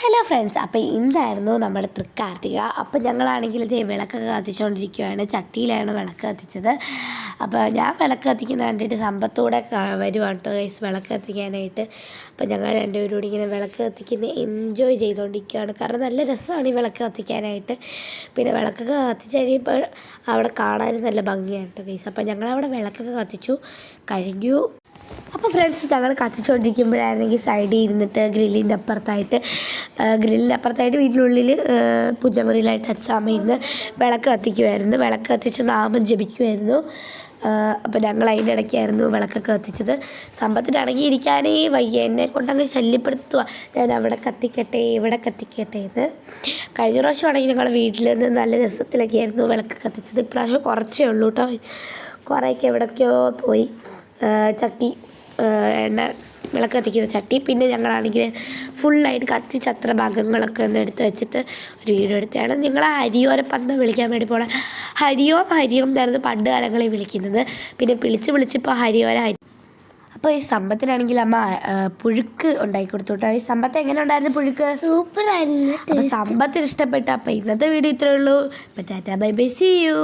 Hello friends, അപ്പോൾ ഇന്നായിരുന്നു നമ്മുടെ തൃക്കാർത്തിക. അപ്പോൾ ഞങ്ങളാണെങ്കിൽ ഇതേ വിളക്കൊക്കെ കത്തിച്ചുകൊണ്ടിരിക്കുകയാണ്. ചട്ടിയിലാണ് വിളക്ക് കത്തിച്ചത്. അപ്പോൾ ഞാൻ വിളക്ക് കത്തിക്കുന്ന കണ്ടിട്ട് സമ്പത്തൂടെ വരുവാണ് കേട്ടോ ഗൈസ് വിളക്ക് കത്തിക്കാനായിട്ട്. അപ്പോൾ ഞങ്ങൾ രണ്ടുപേരും കൂടി ഇങ്ങനെ വിളക്ക് കത്തിക്കുന്ന എൻജോയ് ചെയ്തുകൊണ്ടിരിക്കുകയാണ്. കാരണം നല്ല രസമാണ് ഈ വിളക്ക് കത്തിക്കാനായിട്ട്. പിന്നെ വിളക്കൊക്കെ കത്തിച്ച് കഴിയുമ്പോൾ അവിടെ കാണാനും നല്ല ഭംഗിയാണ് കേട്ടോ ഗൈസ്. അപ്പോൾ ഞങ്ങളവിടെ വിളക്കൊക്കെ കത്തിച്ചു കഴിഞ്ഞു. അപ്പോൾ ഫ്രണ്ട്സ്, ഞങ്ങൾ കത്തിച്ചുകൊണ്ടിരിക്കുമ്പോഴാണെങ്കിൽ സൈഡിൽ ഇരുന്നിട്ട് ഗ്രില്ലിൻ്റെ അപ്പുറത്തായിട്ട് വീട്ടിനുള്ളിൽ പൂജമുറിയിലായിട്ട് അച്ചാമ്മ ഇരുന്ന് വിളക്ക് കത്തിക്കുമായിരുന്നു. വിളക്ക് കത്തിച്ച് നാമം ജപിക്കുമായിരുന്നു. അപ്പോൾ ഞങ്ങൾ അതിൻ്റെ ഇടയ്ക്കായിരുന്നു വിളക്കൊക്കെ കത്തിച്ചത്. സമ്പത്തിനാണെങ്കിൽ ഇരിക്കാനേ വയ്യ, എന്നെ കൊണ്ടങ്ങ് ശല്യപ്പെടുത്തുക, ഞാൻ അവിടെ കത്തിക്കട്ടെ ഇവിടെ കത്തിക്കട്ടെ എന്ന്. കഴിഞ്ഞ പ്രാവശ്യമാണെങ്കിൽ ഞങ്ങൾ വീട്ടിൽ നിന്ന് നല്ല രസത്തിലൊക്കെ ആയിരുന്നു വിളക്ക് കത്തിച്ചത്. ഇപ്രാവശ്യം കുറച്ചേ ഉള്ളൂ കേട്ടോ. കുറേയൊക്കെ എവിടേക്കോ പോയി ചട്ടി, എണ്ണ വിളക്ക് കത്തിക്കുന്ന ചട്ടി. പിന്നെ ഞങ്ങളാണെങ്കിൽ ഫുള്ളായിട്ട് കത്തിച്ചത്ര ഭാഗങ്ങളൊക്കെ ഒന്ന് എടുത്ത് വെച്ചിട്ട് ഒരു വീഡിയോ എടുത്തതാണ്. നിങ്ങളെ ഹരിയോരപ്പന്ത വിളിക്കാൻ വേണ്ടി പോകണം. ഹരിയോ എന്നായിരുന്നു പണ്ട് കാലങ്ങളിൽ വിളിക്കുന്നത്. പിന്നെ വിളിച്ചിപ്പോൾ ഹരിയോര. അപ്പോൾ ഈ സമ്പത്തിനാണെങ്കിൽ അമ്മ പുഴുക്ക് ഉണ്ടാക്കി കൊടുത്തു കേട്ടോ. ഈ സമ്പത്ത് എങ്ങനെ ഉണ്ടായിരുന്നു പുഴുക്ക്? സൂപ്പറായിരുന്നു. അപ്പോൾ സമ്പത്തിന് ഇഷ്ടപ്പെട്ടു. അപ്പോൾ ഇന്നത്തെ വീഡിയോ ഇത്രയേ ഉള്ളൂ. അപ്പോൾ tata bye bye, see U.